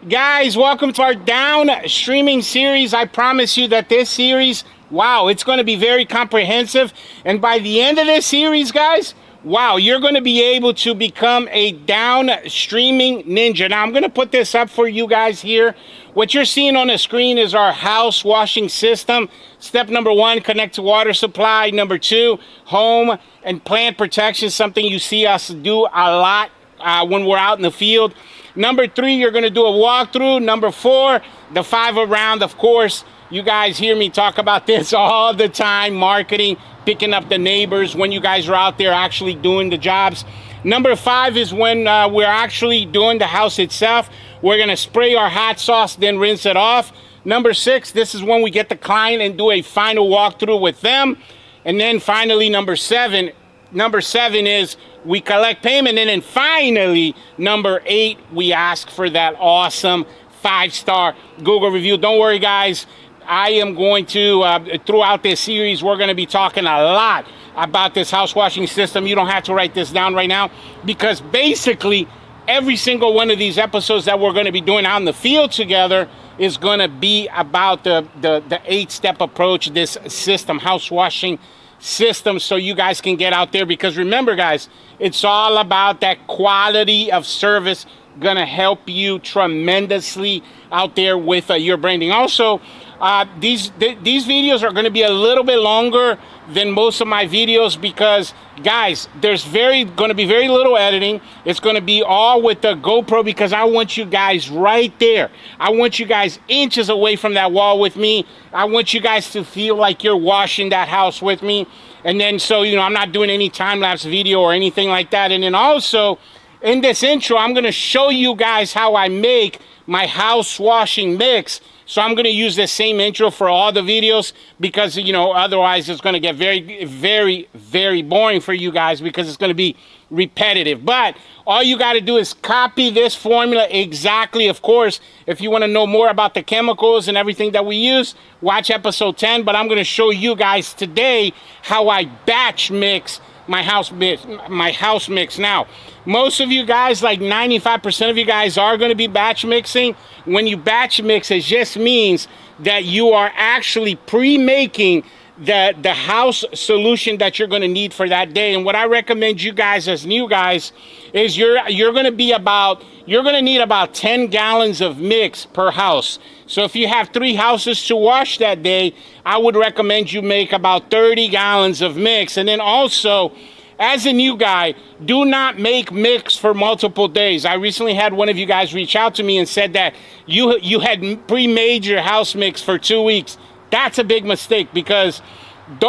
Guys, welcome to our down streaming series. I promise you that this series, wow, it's going to be very comprehensive. And by the end of this series, guys, wow, you're going to be able to become a down streaming ninja. Now, I'm going to put this up for you guys here. What you're seeing on the screen is our house washing system. Step number 1, connect to water supply. Number 2, home and plant protection, something you see us do a lot when we're out in the field. Number 3, you're going to do a walkthrough. Number 4, the 5 around. Of course, you guys hear me talk about this all the time. Marketing, picking up the neighbors when you guys are out there actually doing the jobs. Number 5 is when we're actually doing the house itself. We're going to spray our hot sauce, then rinse it off. Number 6, this is when we get the client and do a final walkthrough with them. And then finally, number 7 is we collect payment. And then finally, number 8, we ask for that awesome 5-star Google review. Don't worry, guys. I am going to, throughout this series, we're going to be talking a lot about this house washing system. You don't have to write this down right now, because basically every single one of these episodes that we're going to be doing out in the field together is going to be about the 8-step approach, this system, house washing system, so you guys can get out there. Because remember, guys, it's all about that quality of service. Gonna help you tremendously out there with your branding. Also, these videos are going to be a little bit longer than most of my videos, because guys, there's going to be very little editing. It's going to be all with the GoPro, because I want you guys right there. I want you guys inches away from that wall with me. I want you guys to feel like you're washing that house with me. And then, so, you know, I'm not doing any time-lapse video or anything like that. And then also, in this intro, I'm going to show you guys how I make my house washing mix. So I'm going to use the same intro for all the videos, because, you know, otherwise it's going to get very, very, very boring for you guys, because it's going to be repetitive. But all you got to do is copy this formula exactly. Of course, if you want to know more about the chemicals and everything that we use, watch episode 10. But I'm going to show you guys today how I batch mix my house mix. Now, most of you guys, like 95% of you guys, are going to be batch mixing. When you batch mix, it just means that you are actually pre-making the house solution that you're going to need for that day. And what I recommend you guys as new guys is you're going to need about 10 gallons of mix per house. So if you have 3 houses to wash that day, I would recommend you make about 30 gallons of mix. And then also, as a new guy, do not make mix for multiple days. I recently had one of you guys reach out to me and said that you had pre-made your house mix for 2 weeks. That's a big mistake, because,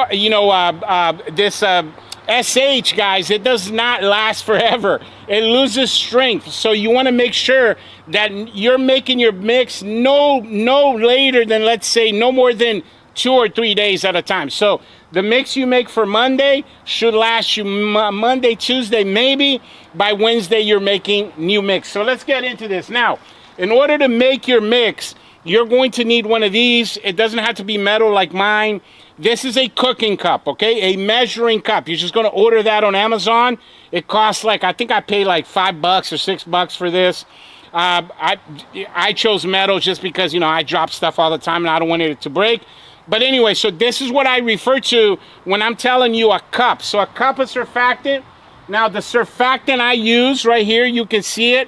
you know, this SH, guys, it does not last forever. It loses strength. So you want to make sure that you're making your mix no later than, let's say, no more than 2 or 3 days at a time. So the mix you make for Monday should last you Monday, Tuesday, maybe by Wednesday you're making new mix. So let's get into this. Now, in order to make your mix, you're going to need one of these. It doesn't have to be metal like mine. This is a cooking cup, okay? A measuring cup. You're just going to order that on Amazon. It costs like, I think I paid like $5 or $6 for this. I chose metal just because, you know, I drop stuff all the time and I don't want it to break. But anyway, so this is what I refer to when I'm telling you a cup. So a cup of surfactant. Now, the surfactant I use right here, you can see it,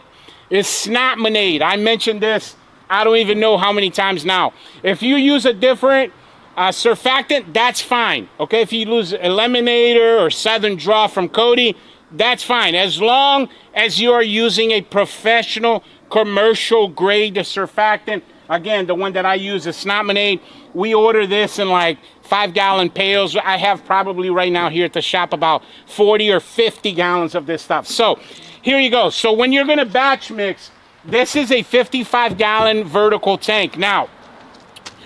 is Snapmonade. I mentioned this, I don't even know how many times now. If you use a different surfactant, that's fine. Okay, if you use Eliminator or Southern Draw from 𝐂𝐠, that's fine. As long as you are using a professional commercial grade surfactant. Again, the one that I use is Snapmonade. We order this in like 5-gallon pails. I have probably right now here at the shop about 40 or 50 gallons of this stuff. So here you go. So when you're going to batch mix, this is a 55-gallon vertical tank. Now,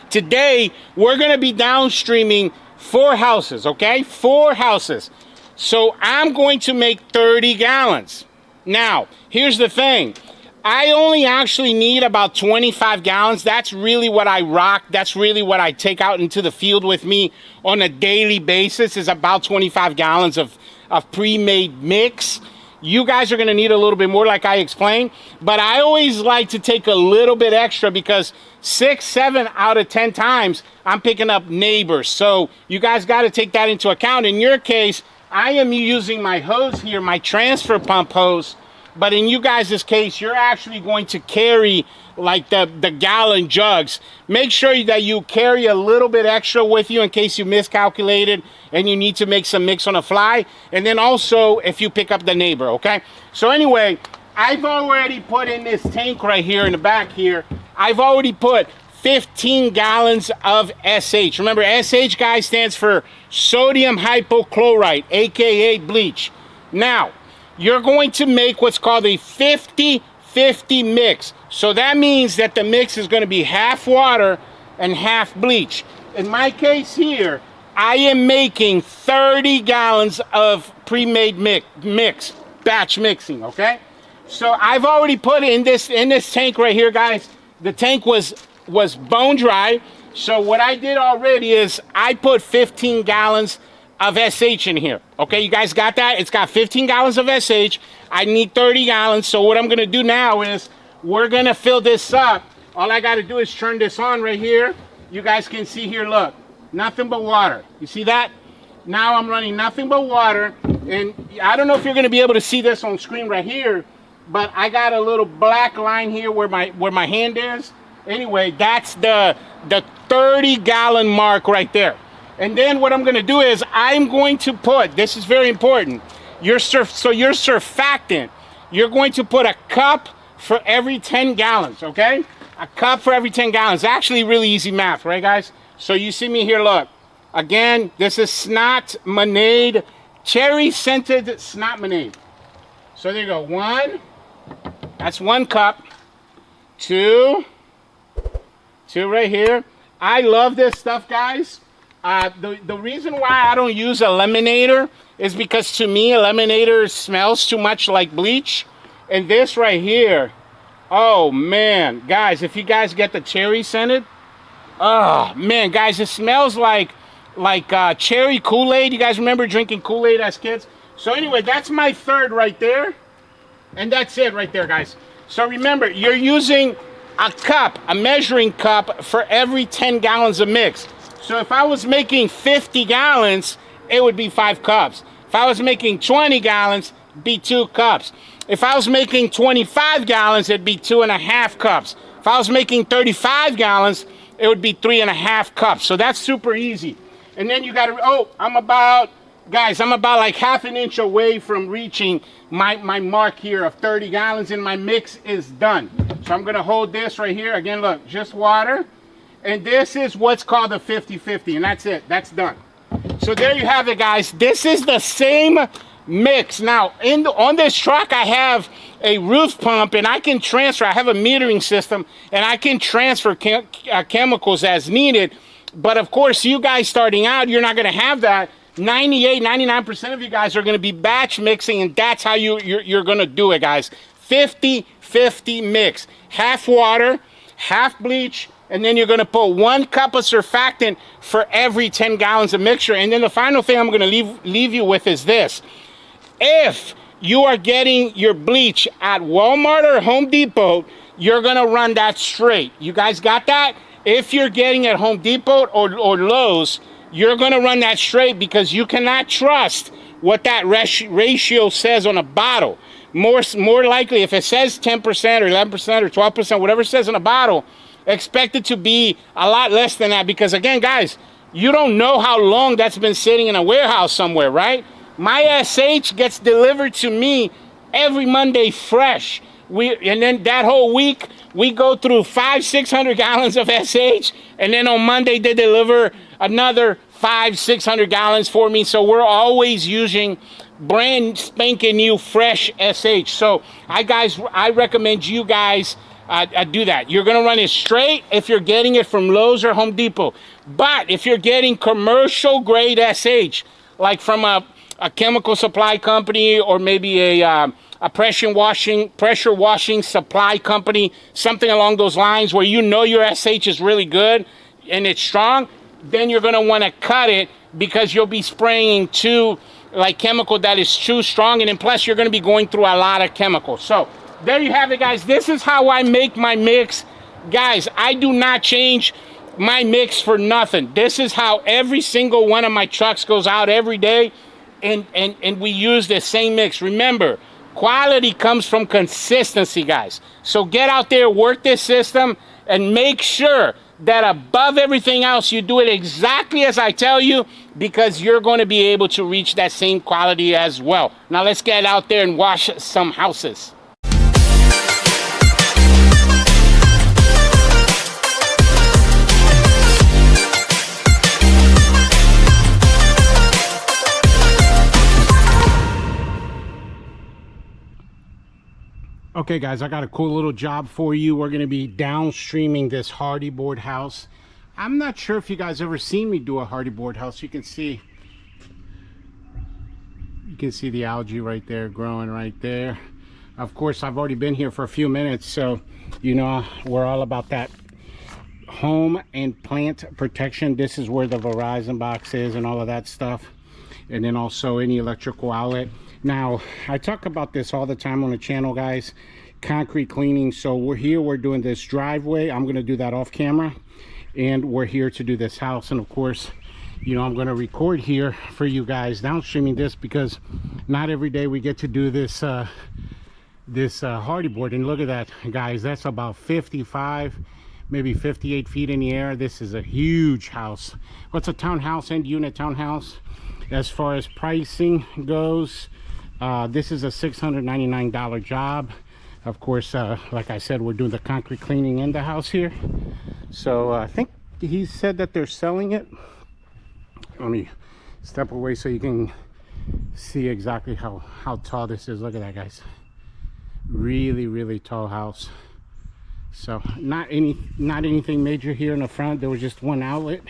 today we're going to be downstreaming 4 houses, okay? 4 houses. So I'm going to make 30 gallons. Now, here's the thing. I only actually need about 25 gallons. That's really what I rock. That's really what I take out into the field with me on a daily basis, is about 25 gallons of pre-made mix. You guys are going to need a little bit more like I explained, but I always like to take a little bit extra because 6, 7 out of 10 times I'm picking up neighbors. So you guys got to take that into account. In your case, I am using my hose here, my transfer pump hose, but in you guys' case, you're actually going to carry like the gallon jugs. Make sure that you carry a little bit extra with you in case you miscalculated and you need to make some mix on the fly. And then also if you pick up the neighbor, okay? So anyway, I've already put in this tank right here in the back here, I've already put 15 gallons of SH. Remember, SH, guys, stands for sodium hypochlorite, aka bleach. Now, you're going to make what's called a 50-50 mix. So that means that the mix is going to be half water and half bleach. In my case here, I am making 30 gallons of pre-made mix, batch mixing, okay? So I've already put in this tank right here, guys. The tank was bone dry. So what I did already is I put 15 gallons of SH in here. Okay, you guys got that? It's got 15 gallons of SH. I need 30 gallons. So what I'm going to do now is we're going to fill this up. All I got to do is turn this on right here. You guys can see here, look, nothing but water. You see that? Now I'm running nothing but water. And I don't know if you're going to be able to see this on screen right here, but I got a little black line here where my hand is. Anyway, that's the 30-gallon mark right there. And then what I'm going to do is I'm going to put, this is very important, your surfactant, you're going to put a cup for every 10 gallons, okay? A cup for every 10 gallons. Actually really easy math, right, guys? So you see me here, look. Again, this is snot monade, cherry-scented snot monade. So there you go. 1, that's 1 cup. 2 right here. I love this stuff, guys. The reason why I don't use eliminator is because to me eliminator smells too much like bleach. And this right here, oh man, guys, if you guys get the cherry scented, oh man, guys, it smells like cherry Kool-Aid. You guys remember drinking Kool-Aid as kids? So anyway, that's my third right there. And that's it right there, guys. So remember, you're using a cup, a measuring cup for every 10 gallons of mix. So if I was making 50 gallons, it would be 5 cups. If I was making 20 gallons, it'd be 2 cups. If I was making 25 gallons, it'd be 2.5 cups. If I was making 35 gallons, it would be 3.5 cups. So that's super easy. And then you gotta, I'm about like half an inch away from reaching my mark here of 30 gallons and my mix is done. So I'm gonna hold this right here. Again, look, just water. And this is what's called a 50-50, and that's it, that's done. So there you have it, guys. This is the same mix. Now, on this truck, I have a roof pump, and I can transfer. I have a metering system, and I can transfer chemicals as needed. But of course, you guys starting out, you're not gonna have that. 99% of you guys are gonna be batch mixing, and that's how you're gonna do it, guys. 50-50 mix, half water, half bleach, and then you're going to put 1 cup of surfactant for every 10 gallons of mixture. And then the final thing I'm going to leave you with is this. If you are getting your bleach at Walmart or Home Depot, you're going to run that straight. You guys got that? If you're getting at Home Depot or Lowe's, you're going to run that straight because you cannot trust what that ratio says on a bottle. More likely, if it says 10% or 11% or 12%, whatever it says on a bottle, expect it to be a lot less than that because, again, guys, you don't know how long that's been sitting in a warehouse somewhere, right? My SH gets delivered to me every Monday fresh. And then that whole week, we go through 500-600 gallons of SH, and then on Monday they deliver another 500-600 gallons for me. So we're always using brand spanking new fresh SH. So I recommend you guys do that. You're gonna run it straight if you're getting it from Lowe's or Home Depot. But if you're getting commercial grade SH, like from a chemical supply company or maybe a pressure washing supply company, something along those lines where you know your SH is really good and it's strong, then you're gonna wanna cut it because you'll be spraying 2 like chemical that is too strong, and then plus you're going to be going through a lot of chemicals. So there you have it, guys. This is how I make my mix. Guys, I do not change my mix for nothing. This is how every single one of my trucks goes out every day, and we use the same mix. Remember, quality comes from consistency, guys. So get out there, work this system, and make sure that above everything else, you do it exactly as I tell you, because you're going to be able to reach that same quality as well. Now let's get out there and wash some houses. Okay guys, I got a cool little job for you. We're going to be downstreaming this hardy board house. I'm not sure if you guys ever seen me do a hardy board house. You can see the algae right there growing right there. Of course, I've already been here for a few minutes, so you know we're all about that home and plant protection. This is where the Verizon box is and all of that stuff, and then also any electrical outlet. Now, I talk about this all the time on the channel, guys, concrete cleaning. So we're doing this driveway. I'm going to do that off camera, and we're here to do this house. And of course, you know, I'm going to record here for you guys, downstreaming this, because not every day we get to do this hardy board. And look at that, guys, that's about 55, maybe 58 feet in the air. This is a huge house. What's a townhouse, end unit townhouse? As far as pricing goes, this is a $699 job. Of course, like I said, we're doing the concrete cleaning in the house here. So I think he said that they're selling it. Let me step away so you can see exactly how tall this is. Look at that, guys. Really tall house. So not anything major here in the front. There was just one outlet,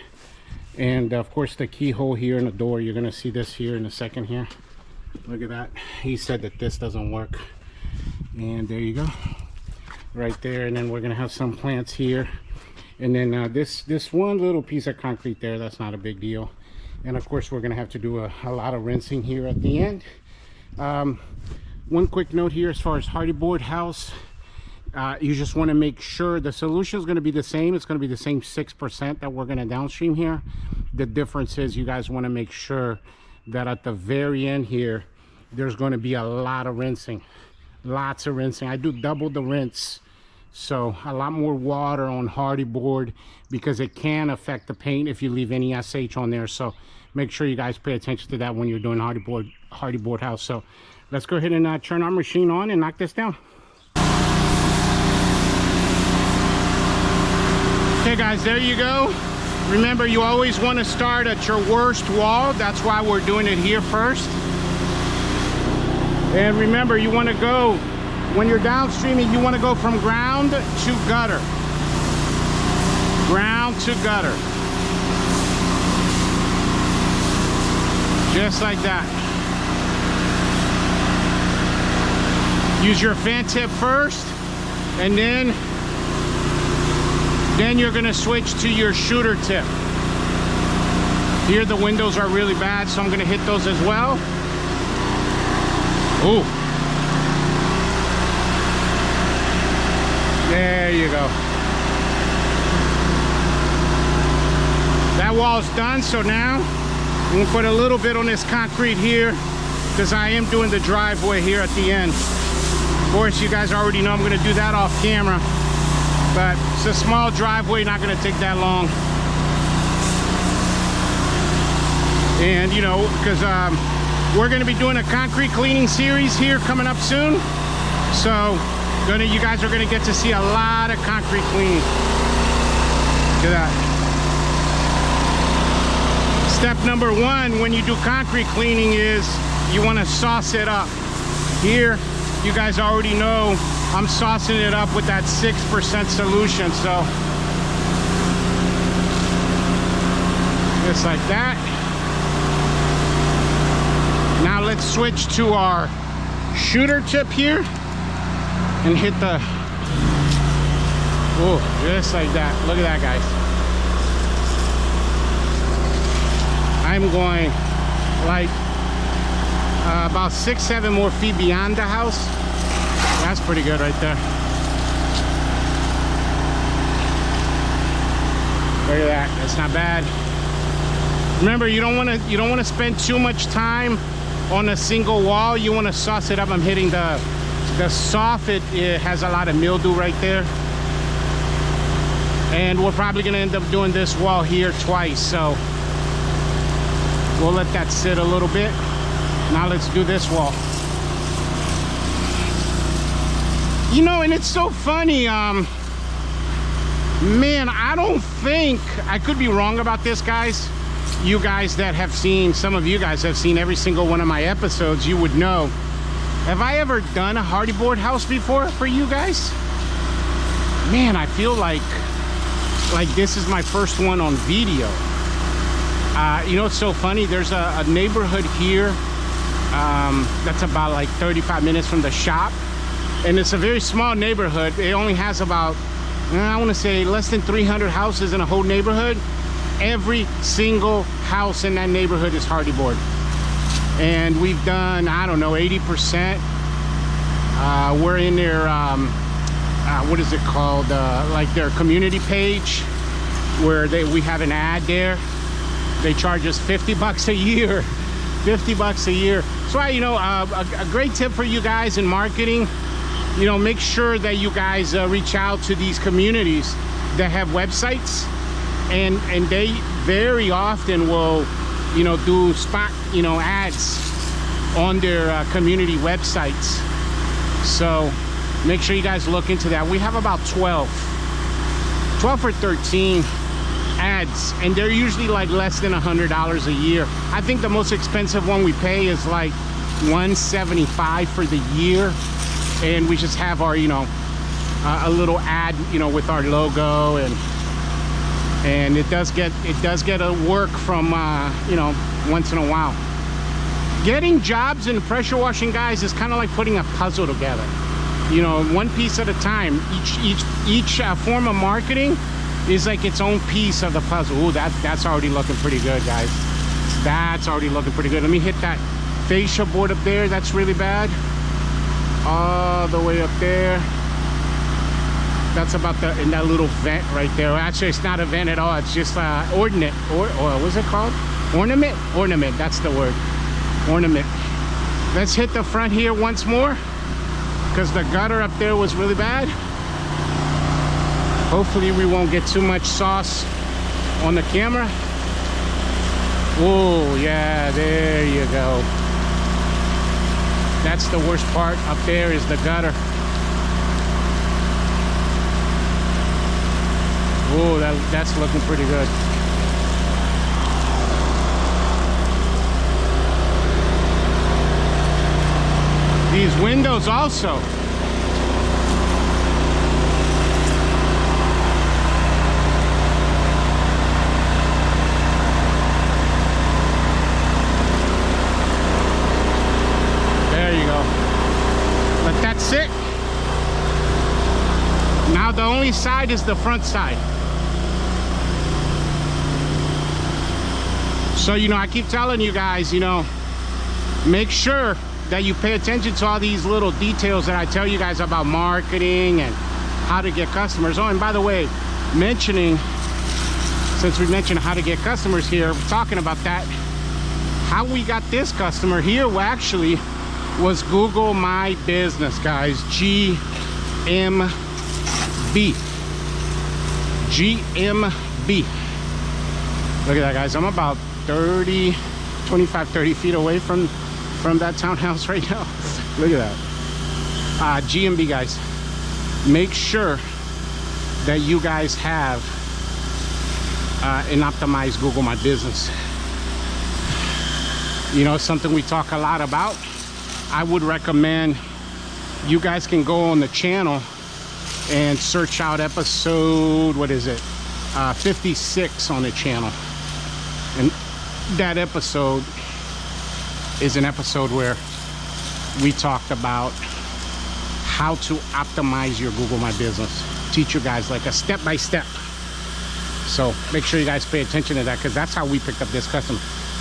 and of course the keyhole here in the door. You're gonna see this here in a second here. Look at that. He said that this doesn't work, and there you go, right there. And then we're gonna have some plants here, and then this one little piece of concrete there, that's not a big deal. And of course we're gonna have to do a lot of rinsing here at the end. One quick note here, as far as hardy board house, you just want to make sure the solution is going to be the same. It's going to be the same 6% that we're going to downstream here. The difference is you guys want to make sure that at the very end here, there's going to be a lot of rinsing, lots of rinsing. I do double the rinse, so a lot more water on hardy board, because it can affect the paint if you leave any SH on there. So make sure you guys pay attention to that when you're doing hardy board house. So let's go ahead and turn our machine on and knock this down. Okay guys, there you go. Remember, you always want to start at your worst wall. That's why we're doing it here first. And remember, you want to go, when you're downstreaming, you want to go from ground to gutter. Ground to gutter. Just like that. Use your fan tip first, and then you're going to switch to your shooter tip. Here the windows are really bad, so I'm going to hit those as well. Ooh. There you go. That wall's done, so now I'm going to put a little bit on this concrete here, because I am doing the driveway here at the end. Of course, you guys already know I'm going to do that off camera, but it's a small driveway, not going to take that long. And you know, because we're going to be doing a concrete cleaning series here coming up soon, so you guys are going to get to see a lot of concrete cleaning. Look at that. Step number one when you do concrete cleaning is you want to sauce it up. Here, you guys already know I'm saucing it up with that 6% solution, so just like that. Now let's switch to our shooter tip here and hit the, oh, just like that. Look at that, guys. I'm going like about 6-7 more feet beyond the house. That's pretty good right there. Look at that. That's not bad. Remember, you don't want to spend too much time on a single wall. You want to sauce it up. I'm hitting the soffit. It has a lot of mildew right there. And we're probably going to end up doing this wall here twice. So we'll let that sit a little bit. Now let's do this wall. You know, and it's so funny. Man, I don't think, I could be wrong about this, guys. You guys that have seen, some of you guys have seen every single one of my episodes, you would know. Have I ever done a hardy board house before for you guys? Man, I feel like this is my first one on video. You know, it's so funny. There's a neighborhood here that's about like 35 minutes from the shop. And it's a very small neighborhood. It only has about, I want to say, less than 300 houses in a whole neighborhood. Every single house in that neighborhood is hardy board. And we've done, I don't know, 80%. We're in their, what is it called? Like their community page, where we have an ad there. They charge us $50 a year. 50 bucks a year. So you know, a great tip for you guys in marketing, you know, make sure that you guys reach out to these communities that have websites, and they very often will, you know, do spot, you know, ads on their community websites. So make sure you guys look into that. We have about 12 or 13 ads, and they're usually like less than $100 a year. I think the most expensive one we pay is like $175 for the year, and we just have our, you know, a little ad, you know, with our logo, and it does get a work from you know, once in a while. Getting jobs in pressure washing, guys, is kind of like putting a puzzle together, you know, one piece at a time. Each form of marketing is like its own piece of the puzzle. Ooh, that's already looking pretty good, guys. That's already looking pretty good. Let me hit that fascia board up there. That's really bad. All the way up there. That's about in that little vent right there. Actually, it's not a vent at all. It's just ornament, or what's it called? Ornament? Ornament, that's the word. Ornament. Let's hit the front here once more, because the gutter up there was really bad. Hopefully we won't get too much sauce on the camera. Oh yeah, there you go. That's the worst part up there, is the gutter. Oh, that's looking pretty good. These windows also. There you go. Let that sit. Now the only side is the front side. So, you know, I keep telling you guys, you know, make sure that you pay attention to all these little details that I tell you guys about marketing and how to get customers. Oh, and by the way, since we mentioned how to get customers here, we're talking about that. How we got this customer here, well, actually, was Google My Business, guys. GMB. GMB. Look at that, guys. I'm about 25, 30 feet away from that townhouse right now. Look at that. GMB, guys. Make sure that you guys have an optimized Google My Business. You know, something we talk a lot about. I would recommend you guys can go on the channel and search out episode, what is it? 56 on the channel. And that episode is an episode where we talked about how to optimize your Google My Business. Teach you guys like a step-by-step. So make sure you guys pay attention to that, because that's how we picked up this customer.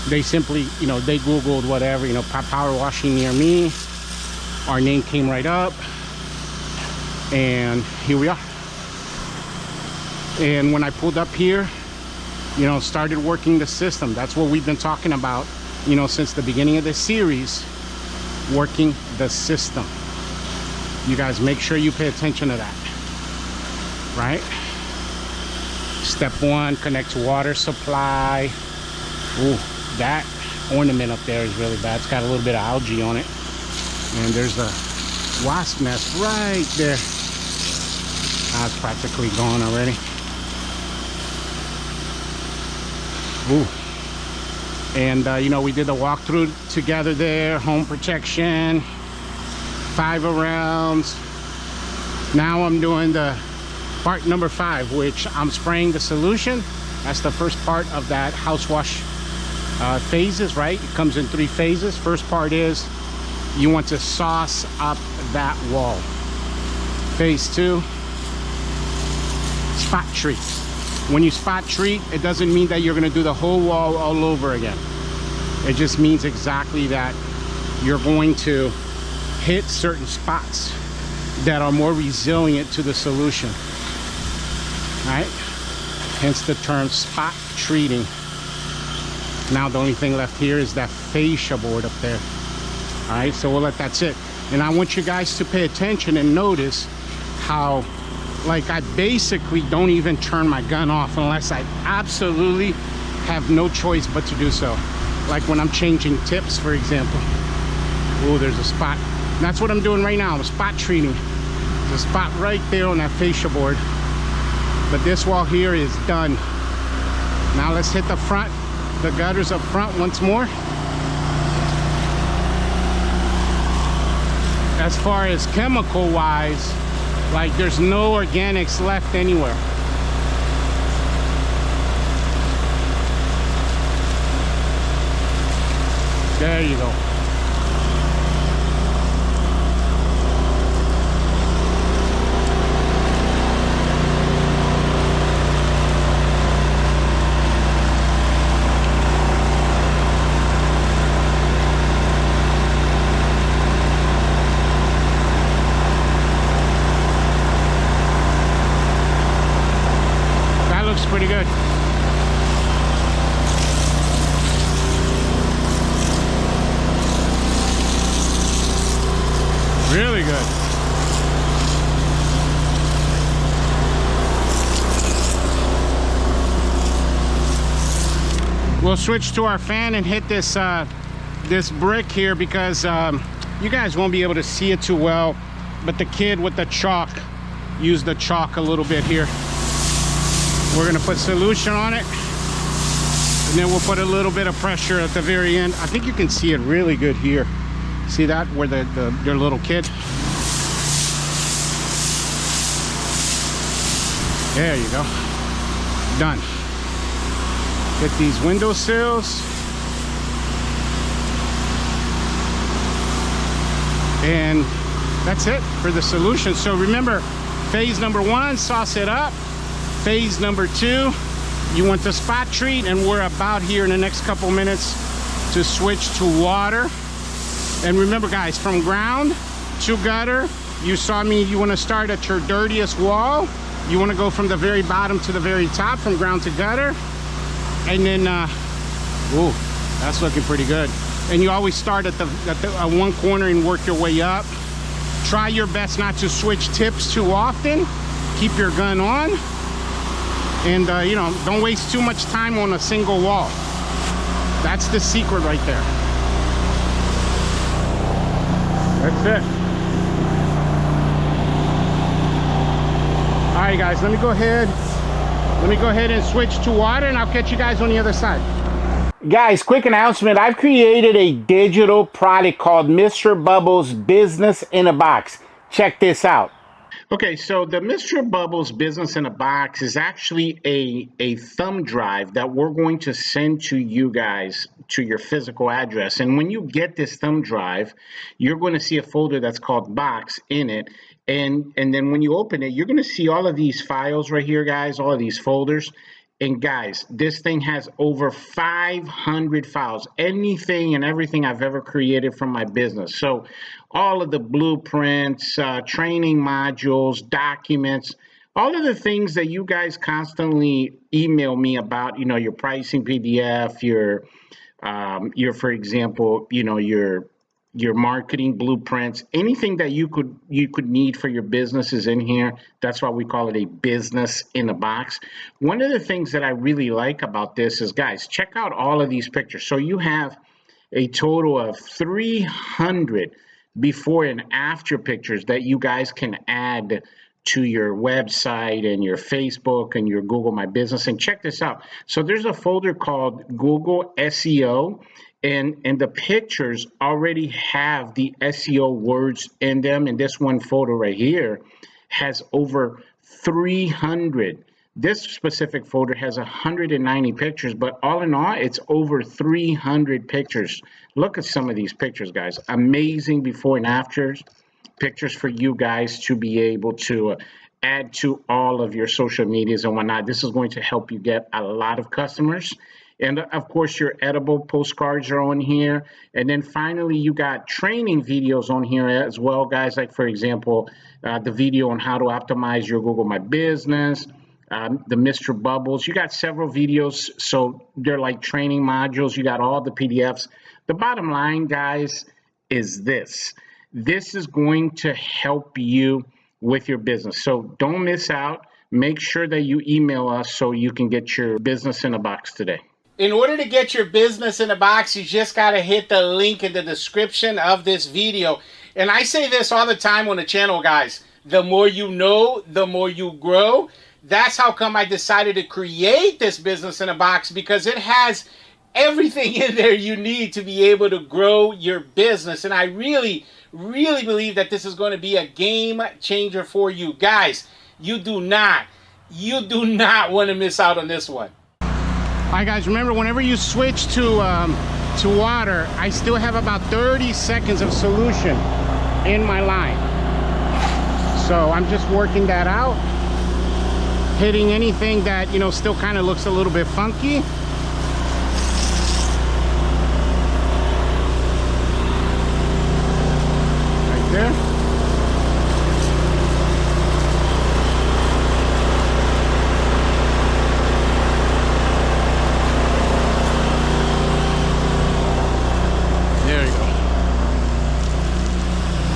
They simply, you know, they Googled whatever, you know, power washing near me. Our name came right up. And here we are. And when I pulled up here, you know, started working the system. That's what we've been talking about, you know, since the beginning of this series, working the system. You guys make sure you pay attention to that, right? Step one, connect to water supply. Ooh, that ornament up there is really bad. It's got a little bit of algae on it. And there's a wasp nest right there. It's practically gone already. Ooh. And you know, we did the walkthrough together there. Home protection, 5 rounds. Now I'm doing the part number 5, which I'm spraying the solution. That's the first part of that house wash phases, right? It comes in 3 phases. First part is you want to sauce up that wall. Phase 2, spot treat. When you spot treat, it doesn't mean that you're going to do the whole wall all over again. It just means exactly that you're going to hit certain spots that are more resilient to the solution. All right? Hence the term spot treating. Now the only thing left here is that fascia board up there. All right, so we'll let that sit. And I want you guys to pay attention and notice how, like, I basically don't even turn my gun off unless I absolutely have no choice but to do so. Like when I'm changing tips, for example. Oh, there's a spot. And that's what I'm doing right now. I'm spot treating. There's a spot right there on that fascia board. But this wall here is done. Now let's hit the front, the gutters up front once more. As far as chemical wise, like there's no organics left anywhere. There you go. Pretty good. Really good. We'll switch to our fan and hit this this brick here because you guys won't be able to see it too well, but the kid with the chalk used the chalk a little bit here. We're gonna put solution on it, and then we'll put a little bit of pressure at the very end. I think you can see it really good here. See that, where your little kid? There you go. Done. Get these window sills. And that's it for the solution. So remember, phase number 1, sauce it up. Phase number 2, you want the spot treat, and we're about here in the next couple minutes to switch to water. And remember guys, from ground to gutter, you saw me, you want to start at your dirtiest wall. You want to go from the very bottom to the very top, from ground to gutter. And then, ooh, that's looking pretty good. And you always start at the one corner and work your way up. Try your best not to switch tips too often. Keep your gun on. And you know, don't waste too much time on a single wall. That's the secret right there. That's it. All right guys, let me go ahead and switch to water, and I'll catch you guys on the other side. Guys, quick announcement. I've created a digital product called Mr. Bubbles Business in a Box. Check this out. Okay, so the Mr. Bubbles Business in a Box is actually a thumb drive that we're going to send to you guys to your physical address. And when you get this thumb drive, you're going to see a folder that's called Box in it. And then when you open it, you're going to see all of these files right here, guys, all of these folders. And guys, this thing has over 500 files, anything and everything I've ever created from my business. So all of the blueprints, training modules, documents, all of the things that you guys constantly email me about, you know, your pricing PDF, your for example, you know, your marketing blueprints, anything that you could need for your business is in here. That's why we call it a business in a box. One of the things that I really like about this is, guys, check out all of these pictures. So you have a total of 300 before and after pictures that you guys can add to your website and your Facebook and your Google My Business. And check this out. So there's a folder called Google SEO, and the pictures already have the SEO words in them. And this one photo right here has over 300. This specific folder has 190 pictures, but all in all, it's over 300 pictures. Look at some of these pictures, guys. Amazing before and afters pictures for you guys to be able to add to all of your social medias and whatnot. This is going to help you get a lot of customers. And of course, your edible postcards are on here. And then finally, you got training videos on here as well, guys. Like, for example, the video on how to optimize your Google My Business, the Mr. Bubbles. You got several videos, so they're like training modules. You got all the PDFs. The bottom line, guys, is this. This is going to help you with your business. So don't miss out. Make sure that you email us so you can get your business in a box today. In order to get your business in a box, you just got to hit the link in the description of this video. And I say this all the time on the channel, guys. The more you know, the more you grow. That's how come I decided to create this business in a box, because it has everything in there you need to be able to grow your business. And I really believe that this is going to be a game changer for you guys. You do not want to miss out on this one. All right, guys, remember, whenever you switch to water, I still have about 30 seconds of solution in my line. So I'm just working that out, hitting anything that, you know, still kind of looks a little bit funky. There. There you go.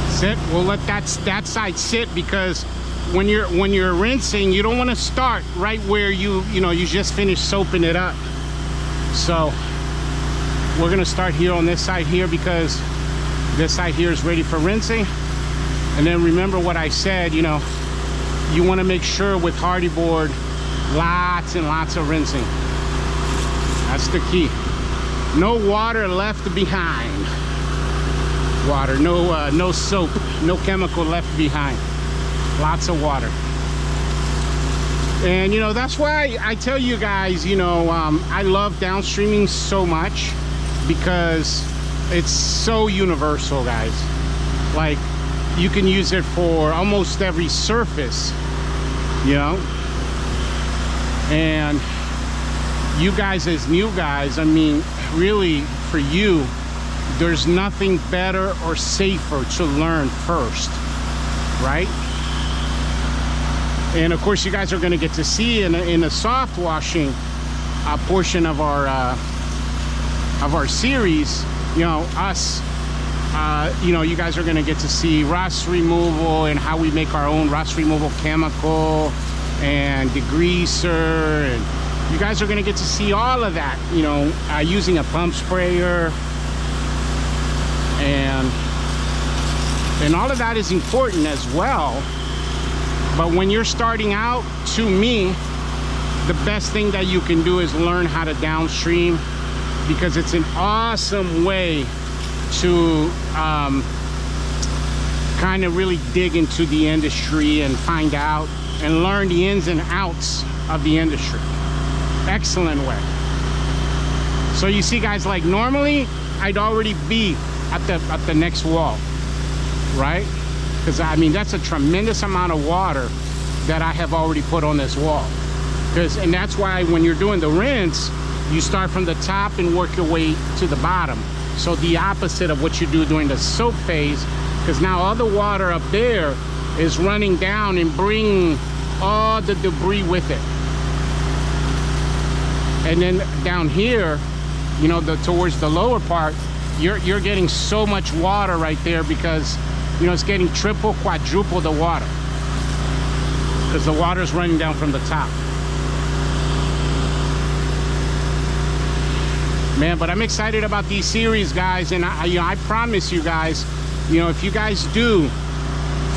Sit. We'll let that side sit, because when you're rinsing, you don't want to start right where you just finished soaping it up. So we're gonna start here on this side here, because this side here is ready for rinsing. And then remember what I said, you know, you want to make sure with hardy board, lots and lots of rinsing. That's the key. No water left behind. Water, no soap, no chemical left behind. Lots of water. And you know, that's why I tell you guys, you know, I love downstreaming so much, because it's so universal, guys. Like, you can use it for almost every surface, you know. And you guys as new guys, I mean, really, for you, there's nothing better or safer to learn first, right? And of course, you guys are going to get to see in a soft washing portion of our series, you know, us, you know, you guys are going to get to see rust removal and how we make our own rust removal chemical and degreaser, and you guys are going to get to see all of that, you know, using a pump sprayer, and all of that is important as well. But when you're starting out, to me, the best thing that you can do is learn how to downstream, because it's an awesome way to kind of really dig into the industry and find out and learn the ins and outs of the industry. Excellent way. So you see, guys, like normally I'd already be at the next wall, right? Because I mean, that's a tremendous amount of water that I have already put on this wall. And that's why when you're doing the rinse, you start from the top and work your way to the bottom. So the opposite of what you do during the soap phase, because now all the water up there is running down and bringing all the debris with it. And then down here, you know, towards the lower part, you're getting so much water right there because, you know, it's getting triple, quadruple the water, because the water is running down from the top. Man, but I'm excited about these series, guys, and I promise you guys, you know, if you guys do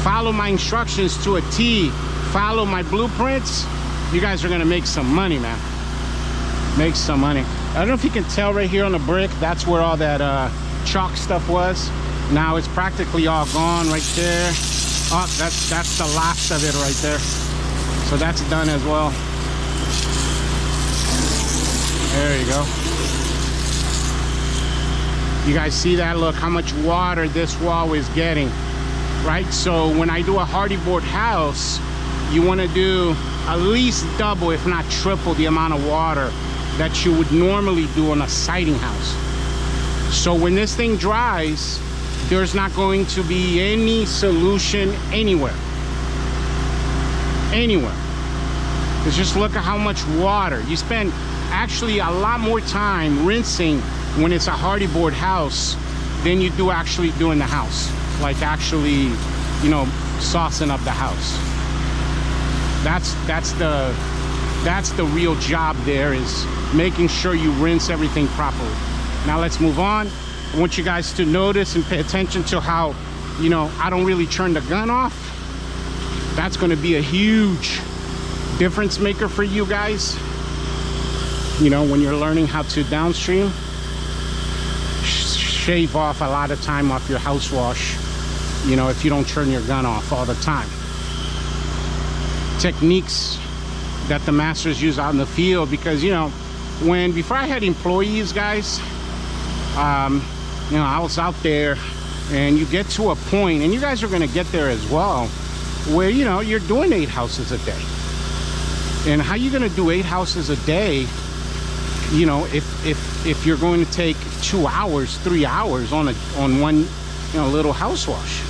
follow my instructions to a T, follow my blueprints, you guys are gonna make some money, man. Make some money. I don't know if you can tell right here on the brick, that's where all that chalk stuff was. Now it's practically all gone right there. Oh, that's the last of it right there. So that's done as well. There you go. You guys see that? Look how much water this wall is getting, right? So when I do a hardy board house, you want to do at least double, if not triple, the amount of water that you would normally do on a siding house. So when this thing dries, there's not going to be any solution anywhere. Because just look at how much water. You spend actually a lot more time rinsing when it's a hardy board house than you do actually doing the house. Like actually, you know, saucing up the house. That's the real job there, is making sure you rinse everything properly. Now let's move on. I want you guys to notice and pay attention to how, you know, I don't really turn the gun off. That's going to be a huge difference maker for you guys. You know, when you're learning how to downstream, shave off a lot of time off your house wash, you know, if you don't turn your gun off all the time. Techniques that the masters use out in the field, because, you know, before I had employees, guys, you know, I was out there, and you get to a point, and you guys are going to get there as well, where, you know, you're doing 8 houses a day. And how you going to do 8 houses a day, you know, if you're going to take 2 hours, 3 hours on one, you know, little house wash?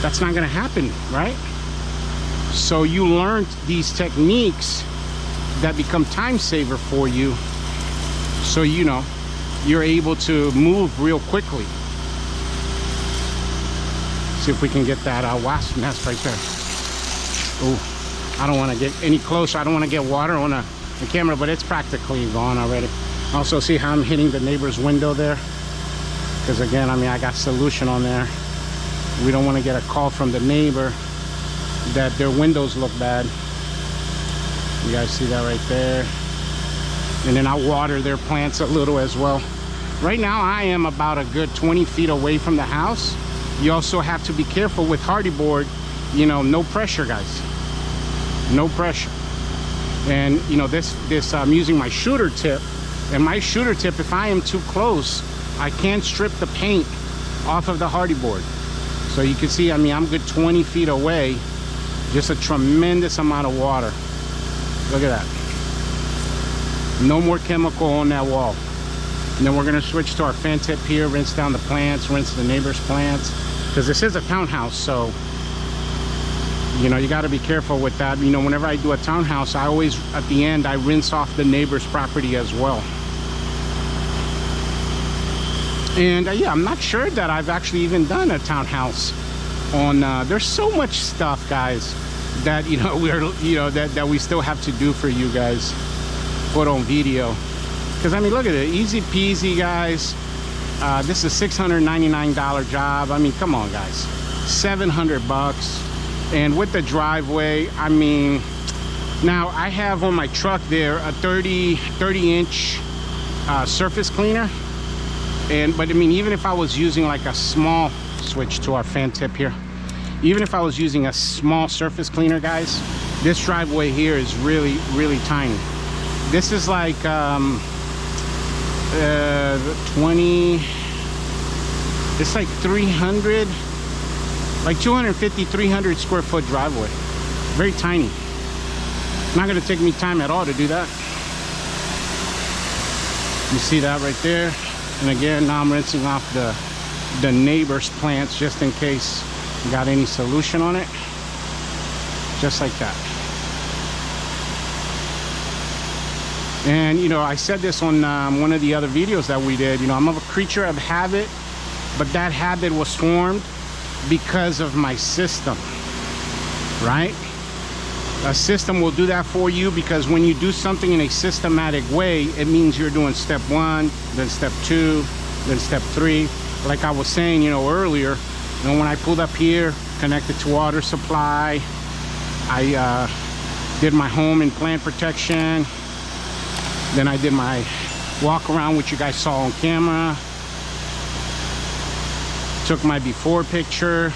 That's not going to happen, right? So you learned these techniques that become time saver for you, so, you know, you're able to move real quickly. See if we can get that wasp nest right there. Oh, I don't want to get any closer. I don't want to get water on the camera, but it's practically gone already. Also, see how I'm hitting the neighbor's window there? Because again, I mean, I got solution on there. We don't want to get a call from the neighbor that their windows look bad. You guys see that right there? And then I'll water their plants a little as well. Right now I am about a good 20 feet away from the house. You also have to be careful with hardy board, you know, no pressure, guys, no pressure. And you know, this I'm using my shooter tip, and my shooter tip, if I am too close, I can't strip the paint off of the hardy board. So you can see, I mean, I'm good 20 feet away. Just a tremendous amount of water. Look at that. No more chemical on that wall. And then we're going to switch to our fan tip here, rinse down the plants, rinse the neighbor's plants, because this is a townhouse, so, you know, you got to be careful with that. You know, whenever I do a townhouse, I always, at the end, I rinse off the neighbor's property as well. And yeah, I'm not sure that I've actually even done a townhouse on, there's so much stuff, guys, that, you know, that we still have to do for you guys, put on video. Because, I mean, look at it, easy peasy, guys. This is a $699 job. I mean, come on, guys, 700 bucks. And with the driveway, I mean, now I have on my truck there a 30-inch surface cleaner. But I mean, even if I was using like a small, switch to our fan tip here, even if I was using a small surface cleaner, guys, this driveway here is really, really tiny. This is like 20, it's like 300, like 250, 300 square foot driveway. Very tiny. Not gonna take me time at all to do that. You see that right there? And again, now I'm rinsing off the neighbor's plants just in case you got any solution on it. Just like that. And you know, I said this on one of the other videos that we did. You know, I'm a creature of habit, but that habit was formed because of my system, right? A system will do that for you, because when you do something in a systematic way, it means you're doing step 1, then step 2, then step 3. Like I was saying, you know, earlier, you know, when I pulled up here, connected to water supply, I did my home and plant protection. Then I did my walk around, which you guys saw on camera. Took my before picture.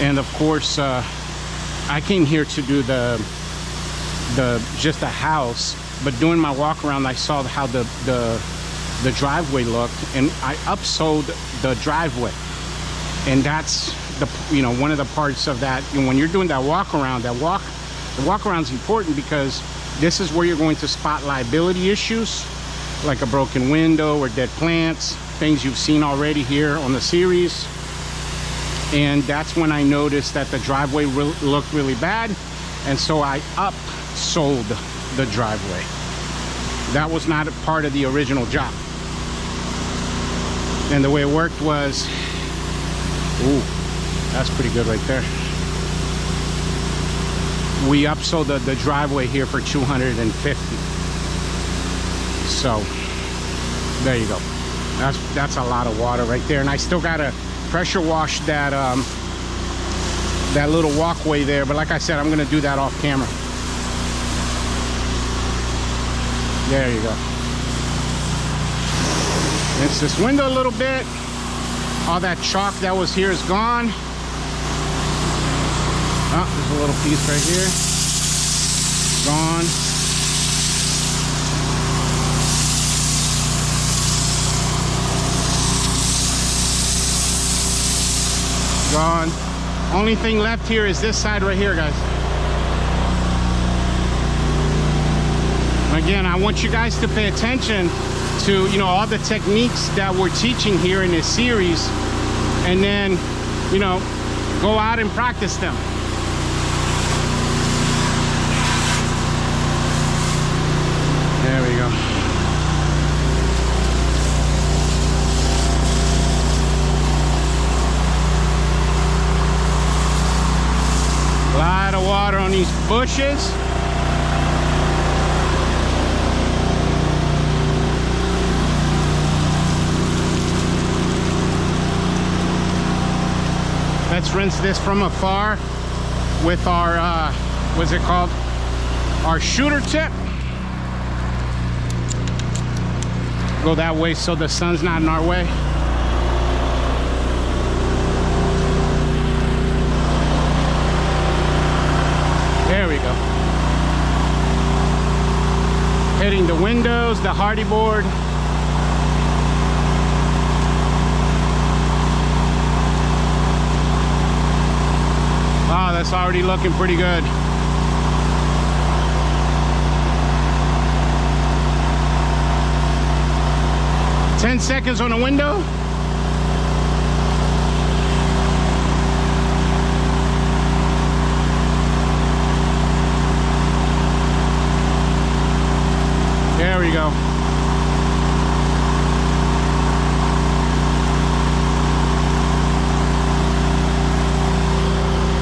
And of course, I came here to do just the house, but doing my walk around, I saw how the driveway looked, and I upsold the driveway. And that's you know, one of the parts of that. You know, when you're doing that walk around, the walk around is important, because this is where you're going to spot liability issues, like a broken window or dead plants, things you've seen already here on the series. And that's when I noticed that the driveway looked really bad, and so I upsold the driveway. That was not a part of the original job. And the way it worked was, ooh, that's pretty good right there. We upsold the driveway here for $250. So there you go. That's a lot of water right there, and I still gotta pressure wash that that little walkway there, but like I said, I'm gonna do that off camera. There you go. Rinse this window a little bit. All that chalk that was here is gone. Oh, there's a little piece right here. Gone. Gone. Only thing left here is this side right here, guys. Again, I want you guys to pay attention to, you know, all the techniques that we're teaching here in this series, and then, you know, go out and practice them. There we go. A lot of water on these bushes. Let's rinse this from afar with our, what's it called? Our shooter tip. Go that way so the sun's not in our way. There we go. Hitting the windows, the hardy board. Wow, that's already looking pretty good. Ten seconds on the window. There we go.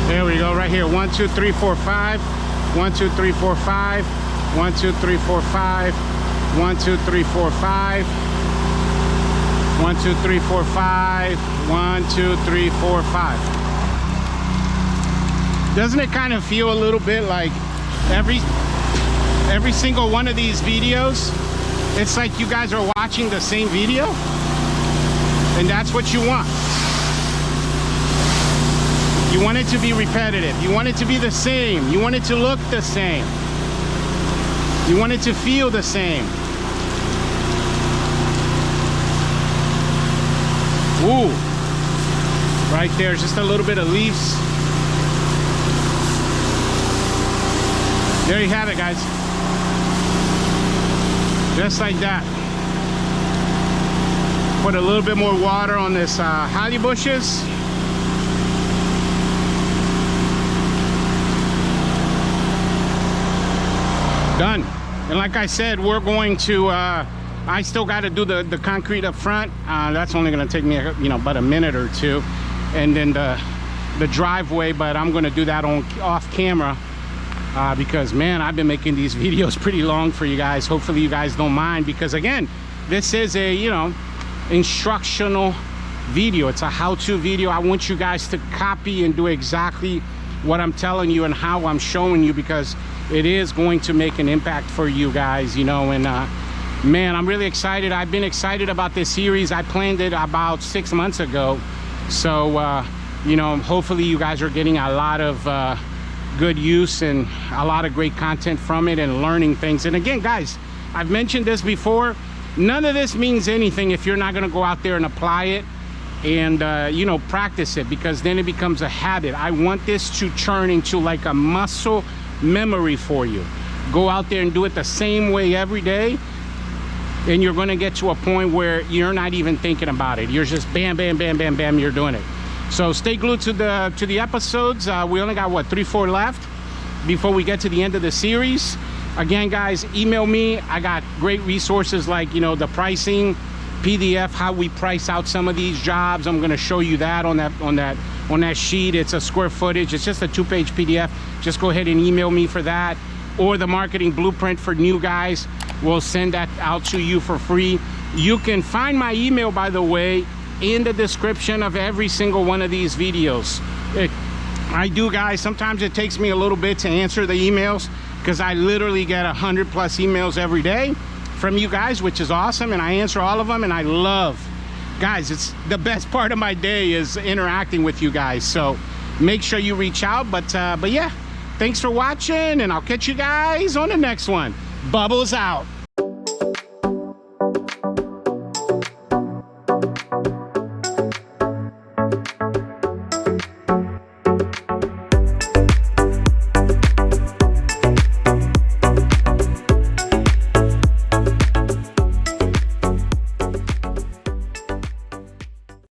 There we go, right here. 1, 2, 3, 4, 5. 1, 2, 3, 4, 5. 1, 2, 3, 4, 5. 1, 2, 3, 4, 5. 1, 2, 3, 4, 5. 1, 2, 3, 4, 5. Doesn't it kind of feel a little bit like every single one of these videos, it's like you guys are watching the same video? And that's what you want. You want it to be repetitive. You want it to be the same. You want it to look the same. You want it to feel the same. Ooh, right there, just a little bit of leaves. There you have it, guys. Just like that. Put a little bit more water on this holly bushes. Done. And like I said, we're going to I still got to do the concrete up front. That's only going to take me, you know, about a minute or two, and then the driveway. But I'm going to do that on off camera because, man, I've been making these videos pretty long for you guys. Hopefully you guys don't mind, because again, this is a, you know, instructional video. It's a how-to video. I want you guys to copy and do exactly what I'm telling you and how I'm showing you, because it is going to make an impact for you guys, you know. And man, I'm really excited. I've been excited about this series. I planned it about 6 months ago, so you know, hopefully you guys are getting a lot of good use and a lot of great content from it and learning things. And again, guys, I've mentioned this before, none of this means anything if you're not going to go out there and apply it and you know, practice it, because then it becomes a habit. I want this to turn into like a muscle memory for you. Go out there and do it the same way every day, and you're going to get to a point where you're not even thinking about it. You're just bam, bam, bam, bam, bam, you're doing it. So stay glued to the episodes. We only got, what, 3-4 left before we get to the end of the series. Again, guys, email me. I got great resources like, you know, the pricing PDF, how we price out some of these jobs. I'm going to show you that on that sheet. It's a square footage. It's just a 2-page PDF. Just go ahead and email me for that. Or the marketing blueprint for new guys. We'll send that out to you for free. You can find my email, by the way, in the description of every single one of these videos. I do, guys, sometimes it takes me a little bit to answer the emails, because I literally get 100+ emails every day from you guys, which is awesome, and I answer all of them, and I love, guys, it's the best part of my day is interacting with you guys. So make sure you reach out. But yeah, thanks for watching, and I'll catch you guys on the next one. Bubbles out.